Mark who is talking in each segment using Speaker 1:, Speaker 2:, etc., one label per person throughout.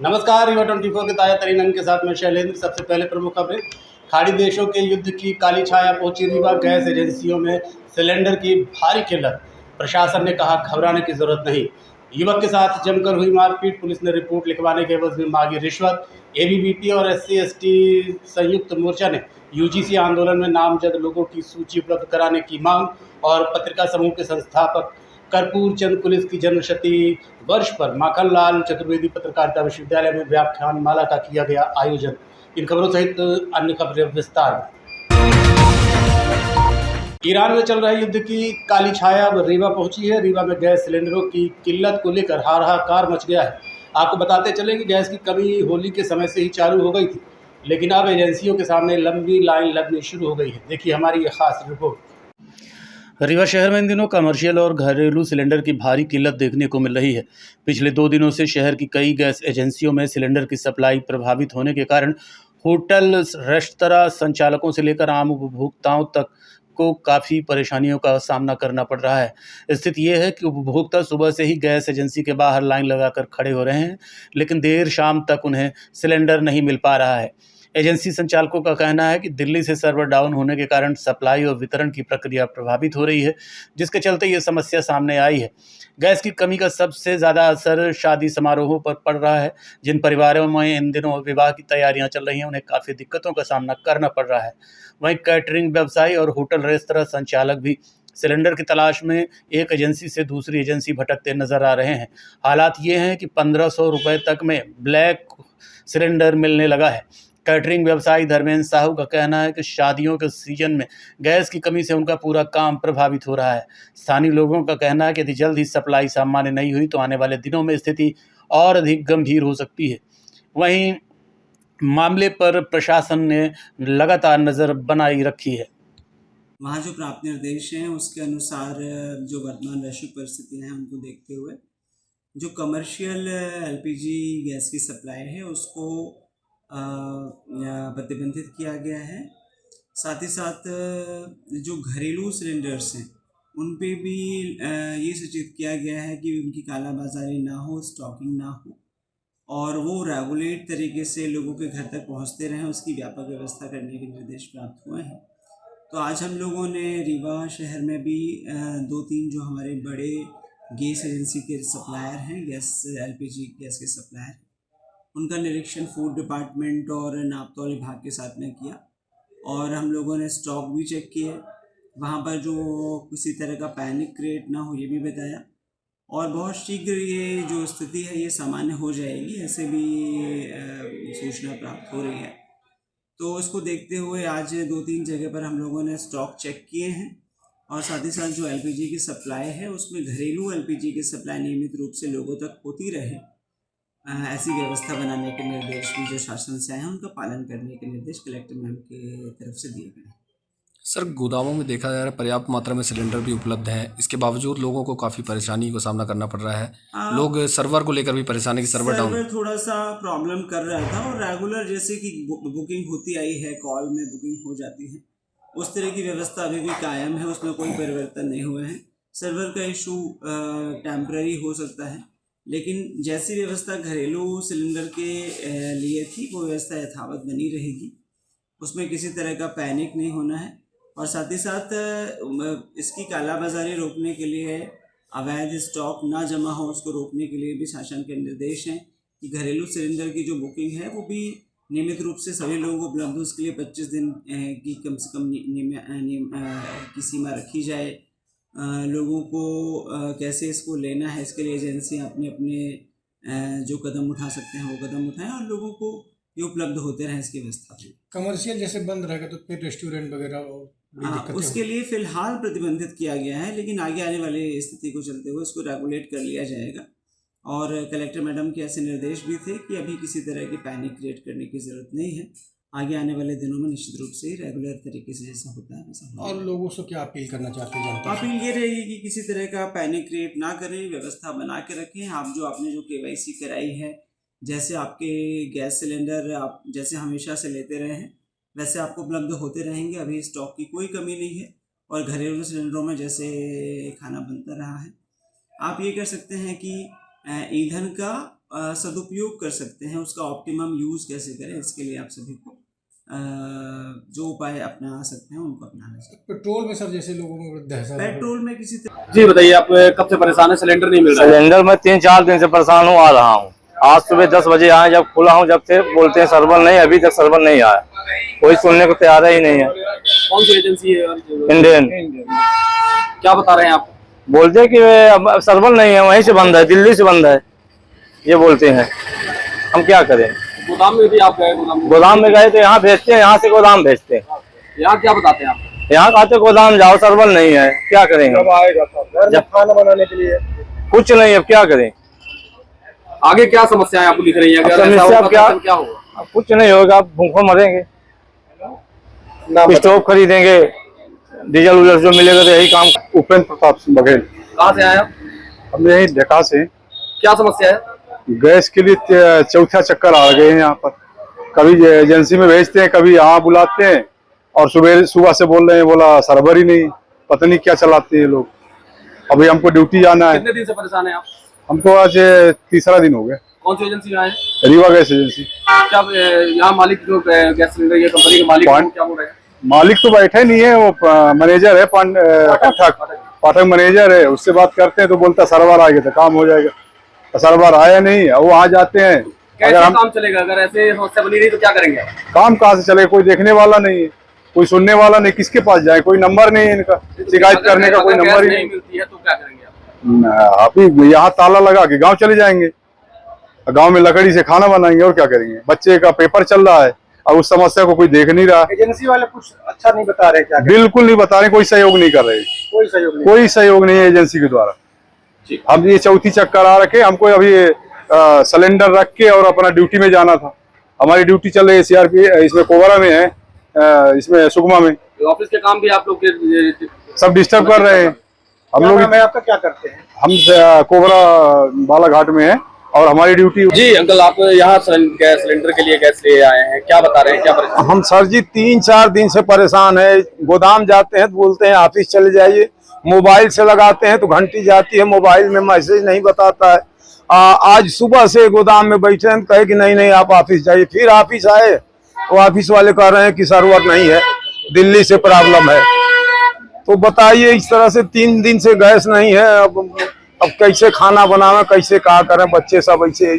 Speaker 1: नमस्कार, युवा 24 के ताजा तरीन अंक के साथ मैं शैलेंद्र। सबसे पहले प्रमुख खबरें। खाड़ी देशों के युद्ध की काली छाया पहुंची रीवा। गैस एजेंसियों में सिलेंडर की भारी किल्लत। प्रशासन ने कहा घबराने की जरूरत नहीं। युवक के साथ जमकर हुई मारपीट। पुलिस ने रिपोर्ट लिखवाने के एवज में मांगी रिश्वत। एबीवीपी और SC/ST संयुक्त मोर्चा ने यूजीसी आंदोलन में नामजद लोगों की सूची उपलब्ध कराने की मांग। और पत्रिका समूह के संस्थापक कर्पूर चंद कुलिस की जन्मशती वर्ष पर माखनलाल चतुर्वेदी पत्रकारिता विश्वविद्यालय में व्याख्यान माला का किया गया आयोजन। इन खबरों सहित अन्य खबरें विस्तार में। ईरान में चल रहे युद्ध की काली छाया अब रीवा पहुंची है। रीवा में गैस सिलेंडरों की किल्लत को लेकर हाहाकार मच गया है। आपको बताते चले कि गैस की कमी होली के समय से ही चालू हो गई थी, लेकिन अब एजेंसियों के सामने लंबी लाइन लगनी शुरू हो गई है। देखिए हमारी ये खास रिपोर्ट। रीवा शहर में इन दिनों कमर्शियल और घरेलू सिलेंडर की भारी किल्लत देखने को मिल रही है। पिछले 2 दिनों से शहर की कई गैस एजेंसियों में सिलेंडर की सप्लाई प्रभावित होने के कारण होटल, रेस्तरां संचालकों से लेकर आम उपभोक्ताओं तक को काफ़ी परेशानियों का सामना करना पड़ रहा है। स्थिति ये है कि उपभोक्ता सुबह से ही गैस एजेंसी के बाहर लाइन लगाकर खड़े हो रहे हैं, लेकिन देर शाम तक उन्हें सिलेंडर नहीं मिल पा रहा है। एजेंसी संचालकों का कहना है कि दिल्ली से सर्वर डाउन होने के कारण सप्लाई और वितरण की प्रक्रिया प्रभावित हो रही है, जिसके चलते ये समस्या सामने आई है। गैस की कमी का सबसे ज़्यादा असर शादी समारोहों पर पड़ रहा है। जिन परिवारों में इन दिनों विवाह की तैयारियां चल रही हैं, उन्हें काफ़ी दिक्कतों का सामना करना पड़ रहा है। वहीं कैटरिंग व्यवसायी और होटल रेस्तरां संचालक भी सिलेंडर की तलाश में एक एजेंसी से दूसरी एजेंसी भटकते नजर आ रहे हैं। हालात ये हैं कि 1500 रुपये तक में ब्लैक सिलेंडर मिलने लगा है। कैटरिंग व्यवसायी धर्मेंद्र साहू का कहना है कि शादियों के सीजन में गैस की कमी से उनका पूरा काम प्रभावित हो रहा है। स्थानीय लोगों का कहना है कि यदि जल्द ही सप्लाई सामान्य नहीं हुई तो आने वाले दिनों में स्थिति और अधिक गंभीर हो सकती है। वहीं मामले पर प्रशासन ने लगातार नज़र बनाई रखी है।
Speaker 2: वहाँ जो प्राप्त निर्देश हैं उसके अनुसार जो वर्तमान वैश्विक परिस्थितियाँ हैं उनको देखते हुए जो कमर्शियल LPG गैस की सप्लाई है उसको प्रतिबंधित किया गया है। साथ ही साथ जो घरेलू सिलेंडर्स हैं उन पे भी ये सूचित किया गया है कि उनकी कालाबाजारी ना हो, स्टॉकिंग ना हो और वो रेगुलेट तरीके से लोगों के घर तक पहुंचते रहें, उसकी व्यापक व्यवस्था करने के निर्देश प्राप्त हुए हैं। तो आज हम लोगों ने रीवा शहर में भी 2-3 जो हमारे बड़े गैस एजेंसी के सप्लायर हैं, गैस LPG गैस के सप्लायर, उनका निरीक्षण फूड डिपार्टमेंट और नापतौल विभाग के साथ में किया और हम लोगों ने स्टॉक भी चेक किए। वहाँ पर जो किसी तरह का पैनिक क्रिएट ना हो ये भी बताया और बहुत शीघ्र ये जो स्थिति है ये सामान्य हो जाएगी, ऐसे भी सूचना प्राप्त हो रही है। तो इसको देखते हुए आज 2-3 जगह पर हम लोगों ने स्टॉक चेक किए हैं और साथ ही साथ जो LPG की सप्लाई है उसमें घरेलू LPG की सप्लाई नियमित रूप से लोगों तक होती रहे, ऐसी व्यवस्था बनाने के निर्देश भी जो शासन से आए हैं उनका पालन करने के निर्देश कलेक्टर मैम की तरफ से दिए गए हैं।
Speaker 3: सर, गोदामों में देखा जा रहा है पर्याप्त मात्रा में सिलेंडर भी उपलब्ध हैं, इसके बावजूद लोगों को काफ़ी परेशानी का सामना करना पड़ रहा है। लोग सर्वर को लेकर भी परेशान है कि सर्वर डाउन
Speaker 2: थोड़ा सा प्रॉब्लम कर रहा था और रेगुलर जैसे कि बुकिंग होती आई है, कॉल में बुकिंग हो जाती है, उस तरह की व्यवस्था अभी भी कायम है, उसमें कोई परिवर्तन नहीं हुए हैं। सर्वर का इशू टेम्पररी हो सकता है, लेकिन जैसी व्यवस्था घरेलू सिलेंडर के लिए थी वो व्यवस्था यथावत बनी रहेगी, उसमें किसी तरह का पैनिक नहीं होना है। और साथ ही साथ इसकी कालाबाजारी रोकने के लिए, अवैध स्टॉक ना जमा हो उसको रोकने के लिए भी शासन के निर्देश हैं कि घरेलू सिलेंडर की जो बुकिंग है वो भी नियमित रूप से सभी लोगों को उपलब्ध हो, उसके लिए 25 दिन की कम से कम की सीमा रखी जाए। लोगों को कैसे इसको लेना है इसके लिए एजेंसियाँ अपने अपने जो कदम उठा सकते हैं वो कदम उठाएं और लोगों को ये उपलब्ध होते रहें इसकी व्यवस्था।
Speaker 4: कमर्शियल जैसे बंद रहेगा तो फिर रेस्टोरेंट वगैरह
Speaker 2: उसके लिए फिलहाल प्रतिबंधित किया गया है, लेकिन आगे आने वाली स्थिति को चलते हुए इसको रेगुलेट कर लिया जाएगा। और कलेक्टर मैडम के ऐसे निर्देश भी थे कि अभी किसी तरह की पैनिक क्रिएट करने की ज़रूरत नहीं है, आगे आने वाले दिनों में निश्चित रूप से रेगुलर तरीके से जैसा होता है वैसा।
Speaker 4: और लोगों से क्या अपील करना चाहते हैं जनता?
Speaker 2: अपील ये रहेगी कि किसी तरह का पैनिक क्रिएट ना करें, व्यवस्था बना के रखें। आप जो आपने जो KYC कराई है, जैसे आपके गैस सिलेंडर आप जैसे हमेशा से लेते रहे हैं वैसे आपको उपलब्ध होते रहेंगे, अभी स्टॉक की कोई कमी नहीं है। और घरेलू सिलेंडरों में जैसे खाना बनता रहा है, आप ये कर सकते हैं कि ईंधन का सदुपयोग कर सकते हैं, उसका ऑप्टिमम यूज़ कैसे करें, इसके लिए आप सभी को जो उपाय अपना सकते हैं उनको अपनाना चाहिए।
Speaker 4: पेट्रोल में सर जैसे लोगों में दहशत है।
Speaker 2: पेट्रोल में किसी तरह
Speaker 1: जी बताइए, आप कब से परेशान है? सिलेंडर नहीं मिल रहा है।
Speaker 5: सिलेंडर में 3-4 दिन से परेशान हूँ, आ रहा हूँ। आज सुबह 10 बजे आए, जब खुला हूँ जब से बोलते हैं सर्वर नहीं, अभी तक सर्वर नहीं आया। कोई सुनने को तैयार ही नहीं है।
Speaker 1: कौन सी एजेंसी है?
Speaker 5: इंडियन
Speaker 1: क्या बता रहे हैं आप?
Speaker 5: बोलते हैं कि अब सर्वर नहीं है, वहीं से बंद है, दिल्ली से बंद है, ये बोलते हैं। हम क्या करें?
Speaker 1: गोदाम में भी आप गए?
Speaker 5: गोदाम में गए तो यहाँ भेजते हैं, यहाँ से गोदाम भेजते हैं।
Speaker 1: यहाँ क्या बताते हैं आप?
Speaker 5: यहाँ कहते गोदाम जाओ, सर्वर नहीं है, क्या करेंगे?
Speaker 6: जब आएगा तब जब खाना बनाने के लिए
Speaker 5: कुछ नहीं, अब क्या करें?
Speaker 1: आगे क्या समस्याएं आपको दिख रही हैं? अगर ऐसा
Speaker 5: समस्या
Speaker 1: होगा तो
Speaker 5: क्या?
Speaker 1: क्या होगा?
Speaker 5: कुछ नहीं होगा, भूखों मरेंगे। स्टोव खरीदेंगे, डीजल उजल जो मिलेगा तो यही काम।
Speaker 6: उपेंद्र प्रताप सिंह बघेल।
Speaker 1: कहाँ से आए आप?
Speaker 6: हम यही ढका से।
Speaker 1: क्या समस्या है?
Speaker 6: गैस के लिए चौथा चक्कर आ गए हैं यहाँ पर। कभी एजेंसी में भेजते हैं, कभी यहाँ बुलाते हैं, और सुबह से बोल रहे हैं, बोला सर्वर ही नहीं, पता नहीं क्या चलाते हैं लोग। अभी हमको ड्यूटी जाना है।
Speaker 1: कितने दिन से परेशान है आप?
Speaker 6: हमको आज तीसरा दिन हो गया।
Speaker 1: कौन सी एजेंसी में आए?
Speaker 6: Rewa gas agency.
Speaker 1: क्या यहाँ मालिक जो गैस सिलेंडर ये कंपनी के मालिक हैं, वो क्या बोल रहे हैं?
Speaker 6: मालिक तो बैठे नहीं है, वो मैनेजर है, पाठक मैनेजर है, उससे बात करते हैं तो बोलता सर्वर आ गया तो काम हो जाएगा। तो सर्वर आया नहीं, वो आ जाते हैं।
Speaker 1: कैसे काम चलेगा? अगर ऐसे समस्या बनी रही तो क्या करेंगे?
Speaker 6: काम कहाँ से चलेगा? कोई देखने वाला नहीं है, कोई सुनने वाला नहीं, किसके पास जाए? कोई नंबर नहीं है इनका, शिकायत करने का कोई नंबर ही नहीं
Speaker 1: मिलती है तो क्या करेंगे आप?
Speaker 6: अभी यहाँ ताला लगा के गांव चले जाएंगे, गांव में लकड़ी से खाना बनाएंगे और क्या करेंगे? बच्चे का पेपर चल रहा है और उस समस्या को कोई देख नहीं रहा।
Speaker 7: एजेंसी वाले कुछ अच्छा नहीं बता रहे क्या?
Speaker 6: बिल्कुल नहीं बता रहे, कोई सहयोग नहीं कर रहे, कोई सहयोग नहीं है एजेंसी के द्वारा। हम ये चौथी चक्कर आ रखे, हमको अभी सिलेंडर रख के और अपना ड्यूटी में जाना था। हमारी ड्यूटी चल रही है सीआरपी, इसमें कोबरा में है, इसमें सुकमा में।
Speaker 1: ऑफिस के काम भी आप लोग
Speaker 6: सब डिस्टर्ब कर रहे हैं हम लोग।
Speaker 7: आपका क्या करते हैं?
Speaker 6: हम कोबरा बालाघाट में है और हमारी ड्यूटी।
Speaker 1: जी अंकल, आप यहाँ गैस सिलेंडर के लिए गैस ले आए हैं, क्या बता रहे हैं? क्या परेशानी?
Speaker 7: हम सर जी 3-4 दिन से परेशान है। गोदाम जाते हैं तो बोलते हैं ऑफिस चले जाइए, मोबाइल से लगाते हैं तो घंटी जाती है, मोबाइल में मैसेज नहीं बताता है। आज सुबह से गोदाम में बैठे हैं, कहे कि नहीं आप ऑफिस जाइए। फिर ऑफिस आए तो ऑफिस वाले कह रहे हैं कि सर्वर नहीं है, दिल्ली से प्रॉब्लम है। तो बताइए, इस तरह से 3 दिन से गैस नहीं है, अब कैसे खाना बनावे, कैसे क्या करें? बच्चे सब ऐसे।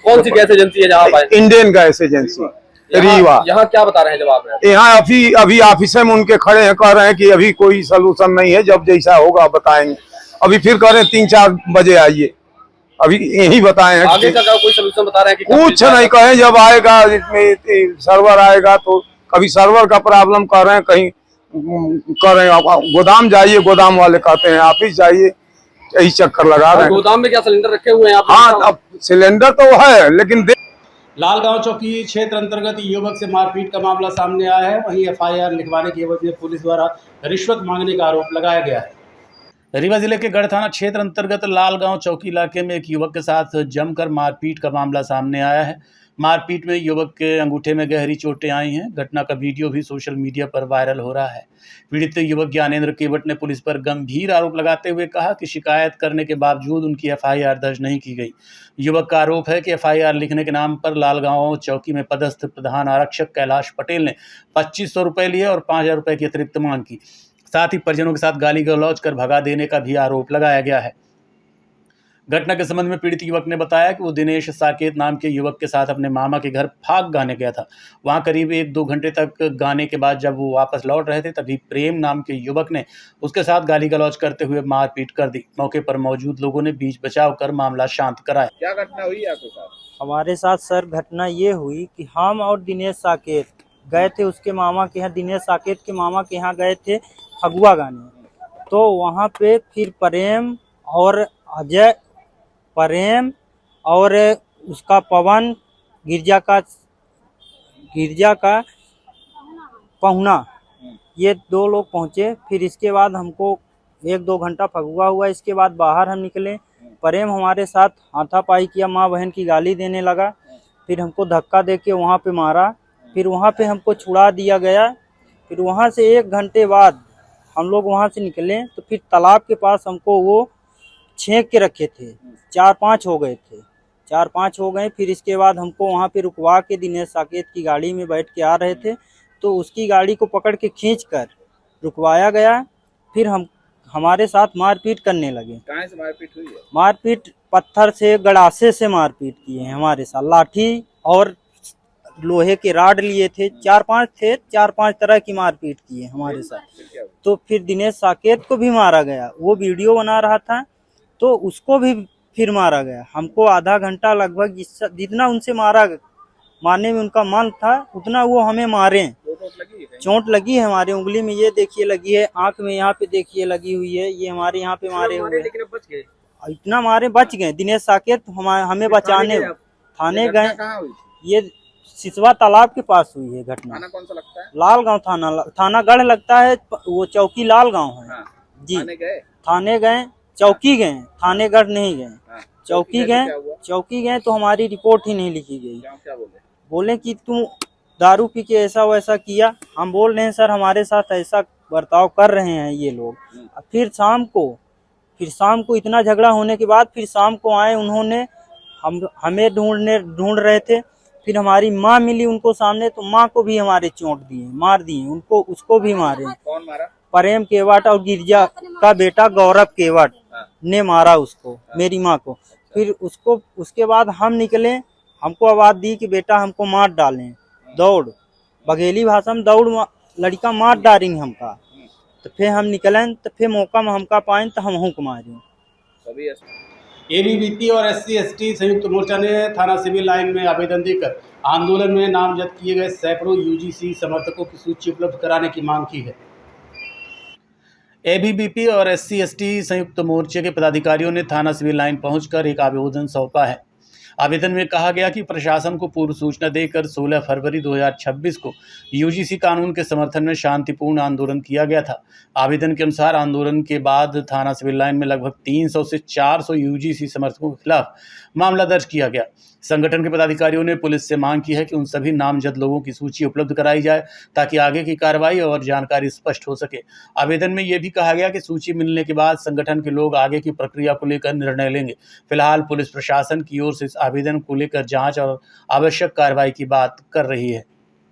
Speaker 1: कौन सी गैस एजेंसी है जहाँ आप आए?
Speaker 7: Indian gas agency Rewa.
Speaker 1: यहाँ क्या बता रहे हैं जब आप आए?
Speaker 7: यहाँ अभी ऑफिस में उनके खड़े हैं, कह रहे हैं कि अभी कोई सलूशन नहीं है, जब जैसा होगा बताएंगे। अभी फिर कह रहे हैं 3-4 बजे आइए, अभी यही बताए हैं।
Speaker 1: आगे का कोई सलूशन बता रहे हैं कि
Speaker 7: कुछ नहीं कहे, जब आएगा इसमें सर्वर आएगा तो कभी सर्वर का प्रॉब्लम कर रहे हैं, कहीं कर रहे हैं गोदाम जाइए, गोदाम वाले कहते हैं ऑफिस जाइए, यही चक्कर लगा रहे हैं।
Speaker 1: गोदाम में क्या सिलेंडर रखे हुए हैं आप?
Speaker 7: हाँ, अब सिलेंडर तो है लेकिन
Speaker 1: लालगांव चौकी क्षेत्र अंतर्गत युवक से मारपीट का मामला सामने आया है। वहीं एफआईआर लिखवाने की एवज में पुलिस द्वारा रिश्वत मांगने का आरोप लगाया गया है। रीवा जिले के गढ़ थाना क्षेत्र अंतर्गत लालगांव चौकी इलाके में एक युवक के साथ जमकर मारपीट का मामला सामने आया है। मारपीट में युवक के अंगूठे में गहरी चोटें आई हैं। घटना का वीडियो भी सोशल मीडिया पर वायरल हो रहा है। पीड़ित युवक ज्ञानेंद्र केवट ने पुलिस पर गंभीर आरोप लगाते हुए कहा कि शिकायत करने के बावजूद उनकी एफआईआर दर्ज नहीं की गई। युवक का आरोप है कि एफआईआर लिखने के नाम पर लालगांव चौकी में पदस्थ प्रधान आरक्षक कैलाश पटेल ने 2500 रुपये लिए और 5000 रुपये की अतिरिक्त मांग की। साथ ही परिजनों के साथ गाली गलौज कर भगा देने का भी आरोप लगाया गया है। घटना के संबंध में पीड़ित युवक ने बताया कि वो दिनेश साकेत नाम के युवक के साथ अपने मामा के घर फाग गाने गया था। वहां करीब 1-2 घंटे तक गाने के बाद जब वो वापस लौट रहे थे, तभी प्रेम नाम के युवक ने उसके साथ गाली गलौज करते हुए मारपीट कर दी। मौके पर मौजूद लोगों ने बीच बचाव कर मामला शांत कराया।
Speaker 6: क्या घटना हुई आपके साथ?
Speaker 8: हमारे साथ सर घटना ये हुई कि हम और दिनेश साकेत गए थे उसके मामा के यहाँ, दिनेश साकेत के मामा के यहाँ गए थे फगुआ गाने। तो वहाँ पे फिर प्रेम और उसका पवन गिरजा का पहुना, ये 2 लोग पहुँचे। फिर इसके बाद हमको 1-2 घंटा फगुआ हुआ। इसके बाद बाहर हम निकले, प्रेम हमारे साथ हाथापाई किया, माँ बहन की गाली देने लगा। फिर हमको धक्का दे के वहाँ पे मारा। फिर वहाँ पे हमको छुड़ा दिया गया। फिर वहाँ से 1 घंटे बाद हम लोग वहाँ से निकले तो फिर तालाब के पास हमको वो छेक के रखे थे। 4-5 हो गए थे, 4-5 हो गए। फिर इसके बाद हमको वहाँ पे रुकवा के दिनेश साकेत की गाड़ी में बैठ के आ रहे थे, तो उसकी गाड़ी को पकड़ के खींच कर रुकवाया गया। फिर हमारे साथ मारपीट करने लगे।
Speaker 9: कहाँ से मारपीट हुई है?
Speaker 8: मारपीट पत्थर से, गड़ासे से मारपीट किए हैं हमारे साथ। लाठी और लोहे के राड लिए थे, 4-5 थे, 4-5 तरह की मारपीट की है हमारे साथ। तो फिर दिनेश साकेत को भी मारा गया। वो वीडियो बना रहा था, तो उसको भी फिर मारा गया। हमको आधा घंटा लगभग जितना उनसे मारने में उनका मन था, उतना वो हमें मारे। चोट लगी है हमारे उंगली में, ये देखिए लगी है, आंख में यहाँ पे देखिए लगी हुई है, ये हमारे यहाँ पे मारे हुए हैं।
Speaker 9: लेकिन बच गए,
Speaker 8: इतना मारे बच गए। दिनेश साकेत हमें बचाने थाने गए।
Speaker 9: कहाँ हुई?
Speaker 8: ये सिसवा तालाब के पास हुई है घटना।
Speaker 9: थाना कौन सा लगता है?
Speaker 8: लालगांव थाना गढ़ लगता है। वो चौकी लालगांव है।
Speaker 9: हाँ।
Speaker 8: जी,
Speaker 9: थाने गए,
Speaker 8: चौकी गए, थाने गढ़ नहीं गए।
Speaker 9: हाँ।
Speaker 8: चौकी गए तो हमारी रिपोर्ट ही नहीं लिखी गई।
Speaker 9: क्या बोले?
Speaker 8: बोले कि तुम दारू पी के ऐसा वैसा किया। हम बोल रहे हैं सर हमारे साथ ऐसा बर्ताव कर रहे हैं ये लोग। फिर शाम को इतना झगड़ा होने के बाद फिर शाम को आए उन्होंने, हमें ढूंढ रहे थे। फिर हमारी माँ मिली उनको सामने, तो माँ को भी हमारे चोट दिए, मार दिए उनको, उसको भी मारे।
Speaker 9: कौन मारा?
Speaker 8: प्रेम केवट और गिरजा का बेटा गौरव केवट ने मारा उसको, मेरी माँ को। फिर उसके बाद हम निकले, हमको आवाज दी कि बेटा हमको मार डालें, दौड़, बघेली भाषा में दौड़, लड़का मार डालेंगे हमका। तो फिर हम निकलें, तो फिर मौका में हमका पाए तो हम हुक मारे।
Speaker 1: एबीवीपी और SC/ST संयुक्त मोर्चा ने थाना सिविल लाइन में आवेदन देकर आंदोलन में नामजद किए गए सैकड़ों UGC समर्थकों की सूची उपलब्ध कराने की मांग की है। एबीवीपी और SC/ST संयुक्त मोर्चे के पदाधिकारियों ने थाना सिविल लाइन पहुंचकर एक आवेदन सौंपा है। आवेदन में कहा गया कि प्रशासन को पूर्व सूचना देकर 16 फरवरी 2026 को UGC कानून के समर्थन में शांतिपूर्ण आंदोलन किया गया था। आवेदन के अनुसार आंदोलन के बाद थाना सिविल लाइन में लगभग 300 से 400 UGC समर्थकों के खिलाफ मामला दर्ज किया गया। संगठन के पदाधिकारियों ने पुलिस से मांग की है कि उन सभी नामजद लोगों की सूची उपलब्ध कराई जाए ताकि आगे की कार्रवाई और जानकारी स्पष्ट हो सके। आवेदन में यह भी कहा गया कि सूची मिलने के बाद संगठन के लोग आगे की प्रक्रिया को लेकर निर्णय लेंगे। फिलहाल पुलिस प्रशासन की ओर से इस आवेदन को लेकर जांच और आवश्यक कार्रवाई की बात कर रही है।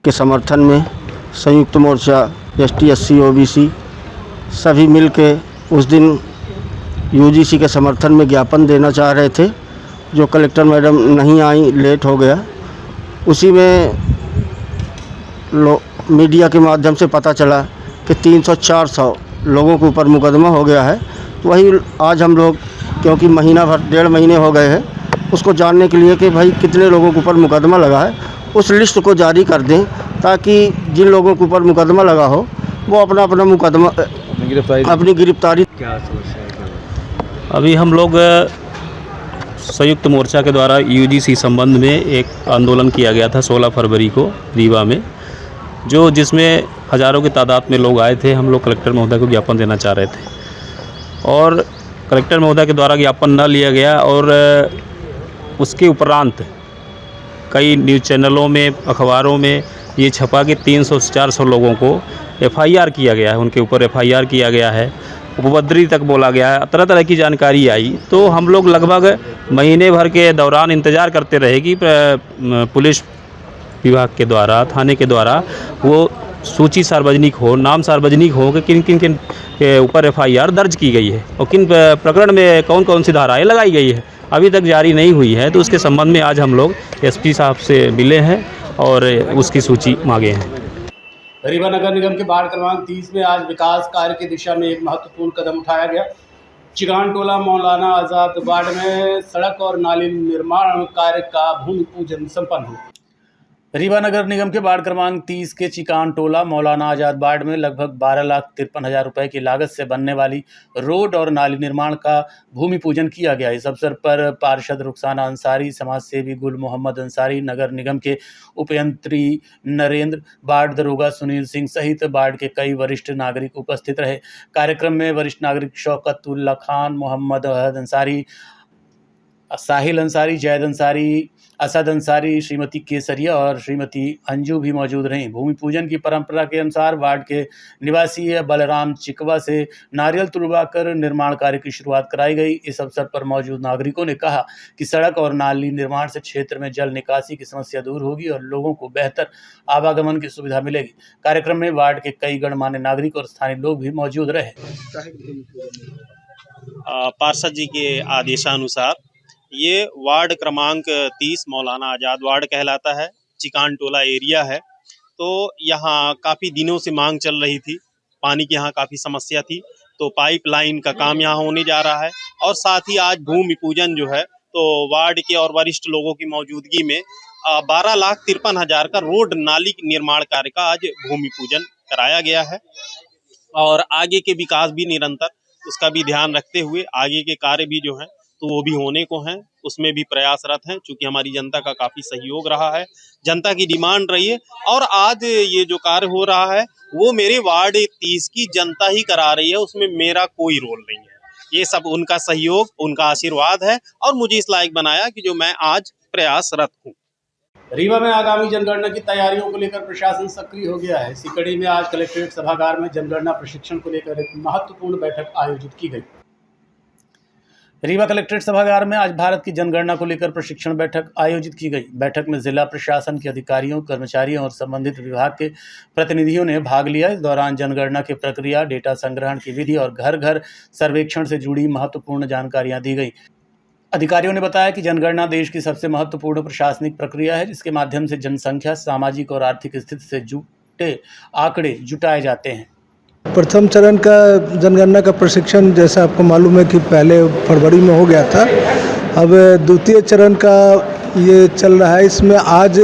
Speaker 10: के समर्थन में संयुक्त मोर्चा ST SC OBC सभी मिलके उस दिन UGC के समर्थन में ज्ञापन देना चाह रहे थे, जो कलेक्टर मैडम नहीं आई, लेट हो गया। उसी में मीडिया के माध्यम से पता चला कि 300-400 लोगों के ऊपर मुकदमा हो गया है। तो वही आज हम लोग, क्योंकि महीना भर 1.5 महीने हो गए हैं, उसको जानने के लिए कि भाई कितने लोगों के ऊपर मुकदमा लगा है, उस लिस्ट को जारी कर दें ताकि जिन लोगों के ऊपर मुकदमा लगा हो वो अपना मुकदमा अपनी गिरफ्तारी।
Speaker 11: क्या समस्या है? अभी हम लोग संयुक्त मोर्चा के द्वारा UGC संबंध में एक आंदोलन किया गया था 16 फरवरी को रीवा में, जिसमें हज़ारों की तादाद में लोग आए थे। हम लोग कलेक्टर महोदय को ज्ञापन देना चाह रहे थे और कलेक्टर महोदय के द्वारा ज्ञापन न लिया गया और उसके उपरांत कई न्यूज़ चैनलों में, अखबारों में ये छपा कि 300 से 400 लोगों को FIR किया गया है, उनके ऊपर FIR किया गया है, उपद्रवी तक बोला गया है, तरह तरह की जानकारी आई। तो हम लोग लगभग महीने भर के दौरान इंतज़ार करते रहे कि पुलिस विभाग के द्वारा, थाने के द्वारा वो सूची सार्वजनिक हो, नाम सार्वजनिक हो कि किन किन के ऊपर FIR दर्ज की गई है और किन प्रकरण में कौन कौन सी धाराएँ लगाई गई है, अभी तक जारी नहीं हुई है। तो उसके संबंध में आज हम लोग SP साहब से मिले हैं और उसकी सूची मांगे हैं।
Speaker 1: रीवा नगर निगम के वार्ड क्रमांक 30 में आज विकास कार्य की दिशा में एक महत्वपूर्ण कदम उठाया गया। चिकान टोला मौलाना आज़ाद वार्ड में सड़क और नाली निर्माण कार्य का भूमि पूजन संपन्न हुआ। रीवा नगर निगम के वार्ड क्रमांक 30 के चिकान टोला मौलाना आज़ाद वार्ड में लगभग 12,53,000 रुपये की लागत से बनने वाली रोड और नाली निर्माण का भूमि पूजन किया गया। इस अवसर पर पार्षद रुखसाना अंसारी, समाज सेवी गुल मोहम्मद अंसारी, नगर निगम के उपयंत्री नरेंद्र, वार्ड दरोगा सुनील सिंह सहित वार्ड के कई वरिष्ठ नागरिक उपस्थित रहे। कार्यक्रम में वरिष्ठ नागरिक शौकतुल्ला खान, मोहम्मद अहद अंसारी, साहिल अंसारी, जैद अंसारी, असद अंसारी, श्रीमती केसरिया और श्रीमती अंजू भी मौजूद रहीं। भूमि पूजन की परंपरा के अनुसार वार्ड के निवासी बलराम चिकवा से नारियल तुड़वाकर निर्माण कार्य की शुरुआत कराई गई। इस अवसर पर मौजूद नागरिकों ने कहा कि सड़क और नाली निर्माण से क्षेत्र में जल निकासी की समस्या दूर होगी और लोगों को बेहतर आवागमन की सुविधा मिलेगी। कार्यक्रम में वार्ड के कई गणमान्य नागरिक और स्थानीय लोग भी मौजूद रहे।
Speaker 12: पार्षद जी के आदेशानुसार ये वार्ड क्रमांक 30 मौलाना आज़ाद वार्ड कहलाता है, चिकान टोला एरिया है। तो यहाँ काफ़ी दिनों से मांग चल रही थी, पानी की यहाँ काफ़ी समस्या थी, तो पाइपलाइन का काम यहाँ होने जा रहा है। और साथ ही आज भूमि पूजन जो है तो वार्ड के और वरिष्ठ लोगों की मौजूदगी में 12,53,000 का रोड नाली निर्माण कार्य का आज भूमि पूजन कराया गया है। और आगे के विकास भी निरंतर उसका भी ध्यान रखते हुए आगे के कार्य भी जो हैं तो वो भी होने को हैं, उसमें भी प्रयासरत हैं, क्योंकि हमारी जनता का काफ़ी सहयोग रहा है, जनता की डिमांड रही है। और आज ये जो कार्य हो रहा है वो मेरे वार्ड 30 की जनता ही करा रही है, उसमें मेरा कोई रोल नहीं है। ये सब उनका सहयोग, उनका आशीर्वाद है और मुझे इस लायक बनाया कि जो मैं आज प्रयासरत हूँ।
Speaker 1: रीवा में आगामी जनगणना की तैयारियों को लेकर प्रशासन सक्रिय हो गया है। इसी कड़ी में आज कलेक्ट्रेट सभागार में जनगणना प्रशिक्षण को लेकर एक महत्वपूर्ण बैठक आयोजित की गई। रीवा कलेक्ट्रेट सभागार में आज भारत की जनगणना को लेकर प्रशिक्षण बैठक आयोजित की गई। बैठक में जिला प्रशासन के अधिकारियों, कर्मचारियों और संबंधित विभाग के प्रतिनिधियों ने भाग लिया। इस दौरान जनगणना की प्रक्रिया, डेटा संग्रहण की विधि और घर घर सर्वेक्षण से जुड़ी महत्वपूर्ण जानकारियां दी गई। अधिकारियों ने बताया कि जनगणना देश की सबसे महत्वपूर्ण प्रशासनिक प्रक्रिया है, जिसके माध्यम से जनसंख्या, सामाजिक और आर्थिक स्थिति से जुटे आंकड़े जुटाए जाते हैं।
Speaker 4: प्रथम चरण का जनगणना का प्रशिक्षण जैसा आपको मालूम है कि पहले फरवरी में हो गया था। अब द्वितीय चरण का ये चल रहा है। इसमें आज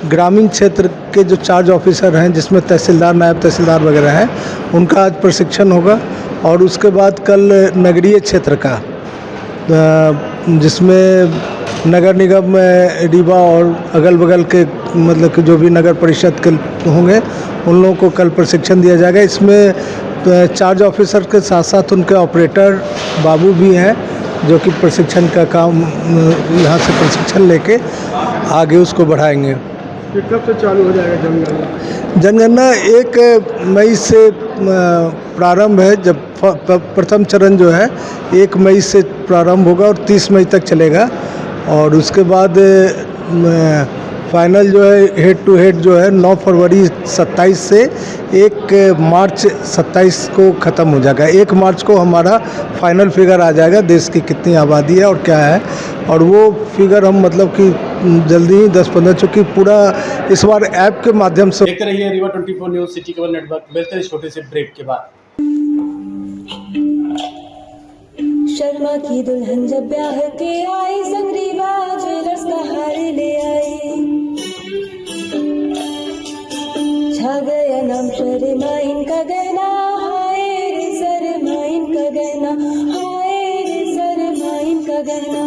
Speaker 4: ग्रामीण क्षेत्र के जो चार्ज ऑफिसर हैं, जिसमें तहसीलदार, नायब तहसीलदार वगैरह हैं, उनका आज प्रशिक्षण होगा। और उसके बाद कल नगरीय क्षेत्र का, जिसमें नगर निगम रीवा और अगल बगल के मतलब कि जो भी नगर परिषद के होंगे उन लोगों को कल प्रशिक्षण दिया जाएगा। इसमें चार्ज ऑफिसर के साथ साथ उनके ऑपरेटर बाबू भी हैं, जो कि प्रशिक्षण का काम यहाँ से प्रशिक्षण लेके आगे उसको बढ़ाएंगे।
Speaker 13: कब से चालू हो जाएगा जनगणना?
Speaker 4: जनगणना 1 मई से प्रारंभ है। जब प्रथम चरण जो है 1 मई से प्रारंभ होगा और 30 मई तक चलेगा। और उसके बाद फाइनल जो है हेड टू हेड जो है 9 फरवरी 27 से 1 मार्च 27 को ख़त्म हो जाएगा। 1 मार्च को हमारा फाइनल फिगर आ जाएगा, देश की कितनी आबादी है और क्या है। और वो फिगर हम मतलब कि जल्दी ही 10-15, चूँकि पूरा इस बार ऐप के माध्यम से।
Speaker 1: देखते रहिए Rewa 24 news city cable network. मिलते हैं छोटे से ब्रेक के बाद।
Speaker 14: शर्मा की दुल्हन जब ब्याह के आई, संग रीवा ज्वेलर्स का हार ले आई। छा गया नाम शर्मा इनका गहना, हाय रे शर्मा इनका गहना, हाय रे शर्मा इनका गहना।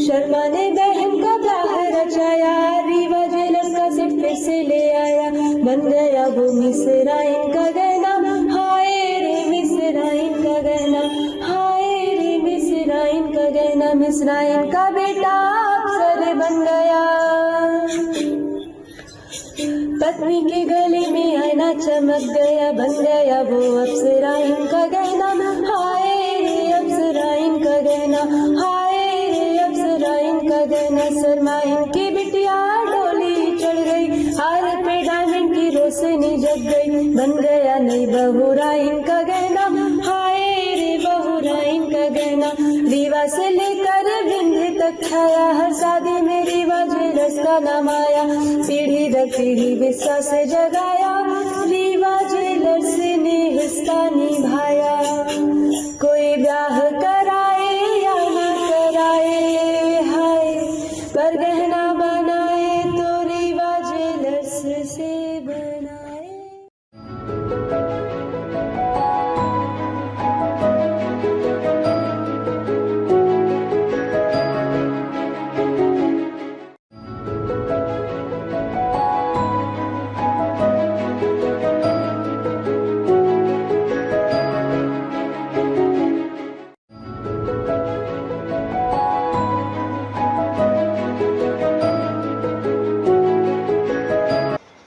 Speaker 14: शर्मा ने बहन का ब्याह रचाया, रीवा ज्वेलर्स का सेट फिर से ले आया। बन गया वो मिसरा इनका गहना, हाय रे मिसरा इनका गहना, हाय रे मिसरा इनका गहना। मिसरा इनका बेटा अफसर बन गया, पत्नी के गले में आईना चमक गया। बन गया वो अफसरा इनका गहना, हाय रे अफसरा इनका गहना, हाय रे अफसरा इनका गहना। शर्मा इनकी बिटिया डोली चढ़ गई, हार पे डायमंड की रोशनी जग गई। बन गया नई बहुरा इनका गहना, हाय रे बहुरा इनका गहना। रीवा से लेकर बिंद तक छाया, हर शादी में रीवा ज्वेलर्स का नाम आया। पीढ़ी दर पीढ़ी विश्वास से जगाया, रीवा ज्वेलर्स ने हिस्सा निभाया। कोई ब्याह कराए या न कराए, हाय पर गहना बनाए तो रीवा ज्वेलर्स से बनाए।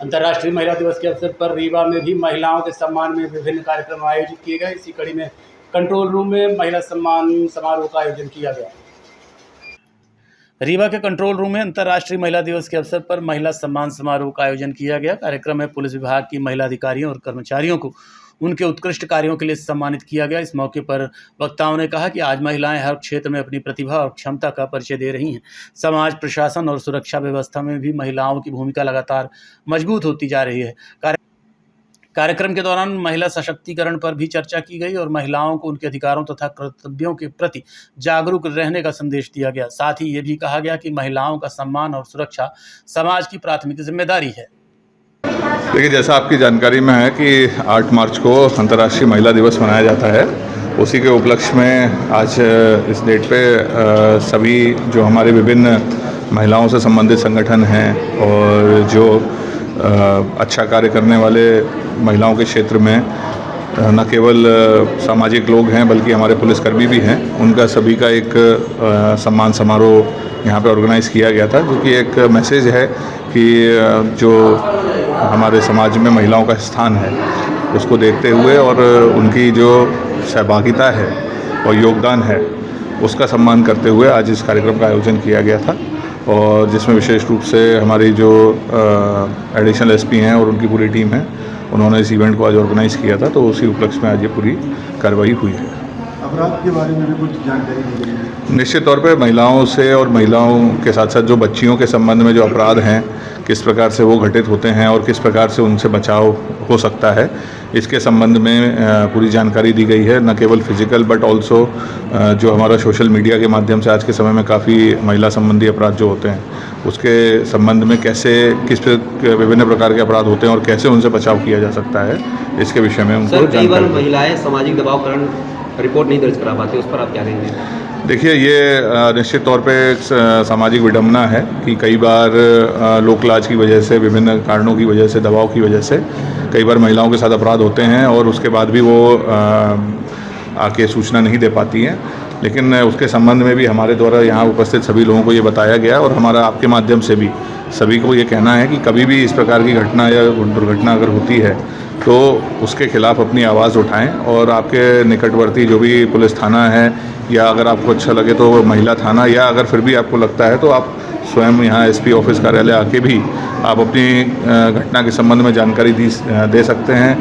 Speaker 1: अंतर्राष्ट्रीय महिला दिवस के अवसर पर रीवा में भी महिलाओं के सम्मान में विभिन्न कार्यक्रम आयोजित किए गए। इसी कड़ी में कंट्रोल रूम में महिला सम्मान समारोह का आयोजन किया गया। रीवा के कंट्रोल रूम में अंतर्राष्ट्रीय महिला दिवस के अवसर पर महिला सम्मान समारोह का आयोजन किया गया। कार्यक्रम में पुलिस विभाग की महिला अधिकारियों और कर्मचारियों को उनके उत्कृष्ट कार्यों के लिए सम्मानित किया गया। इस मौके पर वक्ताओं ने कहा कि आज महिलाएं हर क्षेत्र में अपनी प्रतिभा और क्षमता का परिचय दे रही हैं। समाज, प्रशासन और सुरक्षा व्यवस्था में भी महिलाओं की भूमिका लगातार मजबूत होती जा रही है। कार्यक्रम के दौरान महिला सशक्तिकरण पर भी चर्चा की गई और महिलाओं को उनके अधिकारों तथा कर्तव्यों के प्रति जागरूक रहने का संदेश दिया गया। साथ ही ये भी कहा गया कि महिलाओं का सम्मान और सुरक्षा समाज की प्राथमिक जिम्मेदारी है।
Speaker 6: देखिए, जैसा आपकी जानकारी में है कि 8 मार्च को अंतर्राष्ट्रीय महिला दिवस मनाया जाता है, उसी के उपलक्ष्य में आज इस डेट पे सभी जो हमारे विभिन्न महिलाओं से संबंधित संगठन हैं और जो अच्छा कार्य करने वाले महिलाओं के क्षेत्र में न केवल सामाजिक लोग हैं बल्कि हमारे पुलिसकर्मी भी हैं, उनका सभी का एक सम्मान समारोह यहाँ पे ऑर्गेनाइज़ किया गया था, जो कि एक मैसेज है कि जो हमारे समाज में महिलाओं का स्थान है उसको देखते हुए और उनकी जो सहभागिता है और योगदान है उसका सम्मान करते हुए आज इस कार्यक्रम का आयोजन किया गया था। और जिसमें विशेष रूप से हमारी जो एडिशनल एसपी हैं और उनकी पूरी टीम है, उन्होंने इस इवेंट को आज ऑर्गेनाइज़ किया था, तो उसी उपलक्ष्य में आज ये पूरी कार्रवाई हुई है।
Speaker 13: अपराध के बारे में भी कुछ जानकारी दी गई है?
Speaker 6: निश्चित तौर पे महिलाओं से और महिलाओं के साथ साथ जो बच्चियों के संबंध में जो अपराध हैं, किस प्रकार से वो घटित होते हैं और किस प्रकार से उनसे बचाव हो सकता है, इसके संबंध में पूरी जानकारी दी गई है। न केवल फिजिकल बट ऑल्सो जो हमारा सोशल मीडिया के माध्यम से आज के समय में काफ़ी महिला संबंधी अपराध जो होते हैं उसके संबंध में कैसे किस विभिन्न प्रकार के अपराध होते हैं और कैसे उनसे बचाव किया जा सकता है, इसके विषय में उनको
Speaker 15: जानकारी। कई बार महिलाएं सामाजिक दबाव कारण रिपोर्ट नहीं दर्ज करा पाते, उस पर आप क्या कहेंगे?
Speaker 6: देखिए, ये निश्चित तौर पे एक सामाजिक विडंबना है कि कई बार लोकलाज की वजह से, विभिन्न कारणों की वजह से, दबाव की वजह से कई बार महिलाओं के साथ अपराध होते हैं और उसके बाद भी वो आके सूचना नहीं दे पाती हैं। लेकिन उसके संबंध में भी हमारे द्वारा यहाँ उपस्थित सभी लोगों को ये बताया गया और हमारा आपके माध्यम से भी सभी को ये कहना है कि कभी भी इस प्रकार की घटना या दुर्घटना अगर होती है तो उसके खिलाफ अपनी आवाज़ उठाएं और आपके निकटवर्ती जो भी पुलिस थाना है या अगर आपको अच्छा लगे तो महिला थाना, या अगर फिर भी आपको लगता है तो आप स्वयं यहाँ एसपी ऑफिस कार्यालय आके भी आप अपनी घटना के संबंध में जानकारी दे सकते हैं।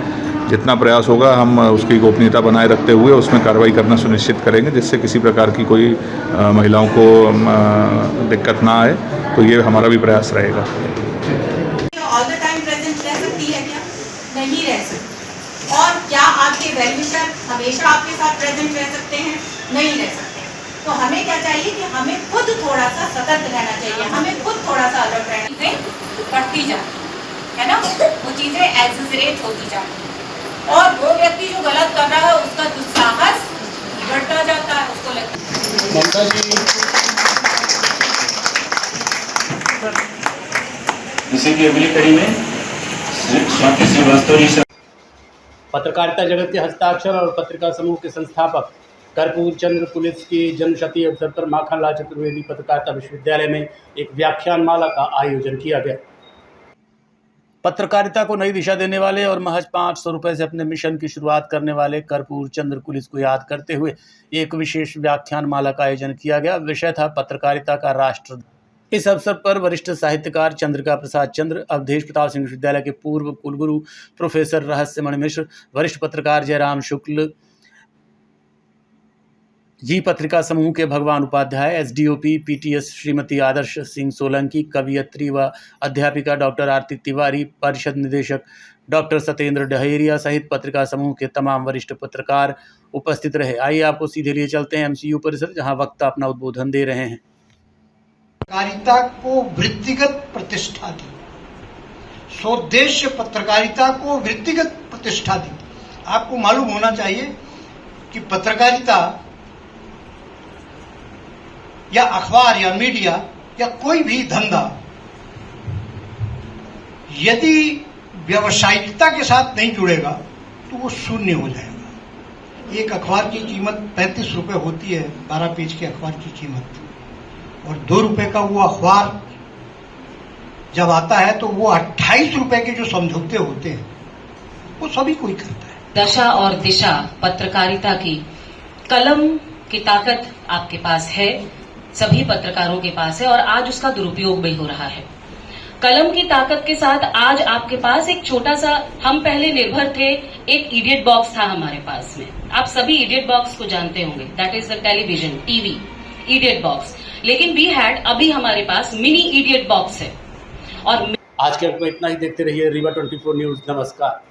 Speaker 6: जितना प्रयास होगा हम उसकी गोपनीयता बनाए रखते हुए उसमें कार्रवाई करना सुनिश्चित करेंगे, जिससे किसी प्रकार की कोई महिलाओं को दिक्कत ना आए, तो ये हमारा भी प्रयास रहेगा।
Speaker 16: ऑल द टाइम प्रेजेंट रह सकती है क्या? नहीं रह सकती। और क्या आपके वेल विशर हमेशा आपके साथ प्रेजेंट रह सकते हैं? नहीं रह सकते। तो हमें क्या चाहिए कि हमें खुद थोड़ा सा सतर्क रहना चाहिए, हमें खुद थोड़ा सा अलर्ट रहना चाहिए। बढ़ती जाती है ना, वो चीज़ें एक्सेसरेट होती जाती है और वो व्यक्ति जो गलत कर रहा है उसका दुस्साहस बढ़ता जाता है, उसको लगता है।
Speaker 17: जैसे कि अगली कड़ी में स्वाति श्रीवास्तव जी।
Speaker 1: पत्रकारिता जगत के हस्ताक्षर और पत्रिका समूह के संस्थापक कर्पूर चंद्र पुलिस की जन्मशती अवसर पर माखनलाल चतुर्वेदी पत्रकारिता विश्वविद्यालय में एक व्याख्यानमाला का आयोजन किया गया। पत्रकारिता को नई दिशा देने वाले और महज 500 रुपये से अपने मिशन की शुरुआत करने वाले कर्पूर चंद्र पुलिस को याद करते हुए एक विशेष व्याख्यानमाला का आयोजन किया गया। विषय था पत्रकारिता का राष्ट्र। इस अवसर पर वरिष्ठ साहित्यकार चंद्रिका प्रसाद चंद्र, अवधेश प्रताप सिंह विश्वविद्यालय के पूर्व कुलगुरु प्रोफेसर रहस्यमणि मिश्र, वरिष्ठ पत्रकार जयराम शुक्ल जी, पत्रिका समूह के भगवान उपाध्याय, एसडीओपी पीटीएस श्रीमती आदर्श सिंह सोलंकी, कवियत्री व अध्यापिका डॉक्टर आरती तिवारी, परिषद निदेशक डॉक्टर सत्येंद्र डहेरिया सहित पत्रिका समूह के तमाम वरिष्ठ पत्रकार उपस्थित रहे। आइए आपको सीधे लिए चलते हैं एमसीयू परिसर, जहां वक्ता अपना उद्बोधन दे रहे हैं।
Speaker 18: पत्रकारिता को वृत्तिगत प्रतिष्ठा दी, स्वोद्देश्य पत्रकारिता को वृत्तिगत प्रतिष्ठा दी। आपको मालूम होना चाहिए कि पत्रकारिता या अखबार या मीडिया या कोई भी धंधा यदि व्यावसायिकता के साथ नहीं जुड़ेगा तो वो शून्य हो जाएगा। एक अखबार की कीमत 35 रुपए होती है, 12 पेज के अखबार की कीमत, और 2 रुपए का वो अखबार जब आता है तो वो 28 रुपए के जो समझौते होते हैं वो सभी कोई करता है।
Speaker 19: दशा और दिशा पत्रकारिता की, कलम की ताकत आपके पास है, सभी पत्रकारों के पास है और आज उसका दुरुपयोग भी हो रहा है। कलम की ताकत के साथ आज आपके पास एक छोटा सा, हम पहले निर्भर थे, एक इडियट बॉक्स था हमारे पास में, आप सभी इडियट बॉक्स को जानते होंगे, that is the television, TV, idiot box. लेकिन वी हैड, अभी हमारे पास मिनी इडियट बॉक्स है। और
Speaker 1: आज के अंक में इतना ही। देखते रहिए रीवा 24 न्यूज। नमस्कार।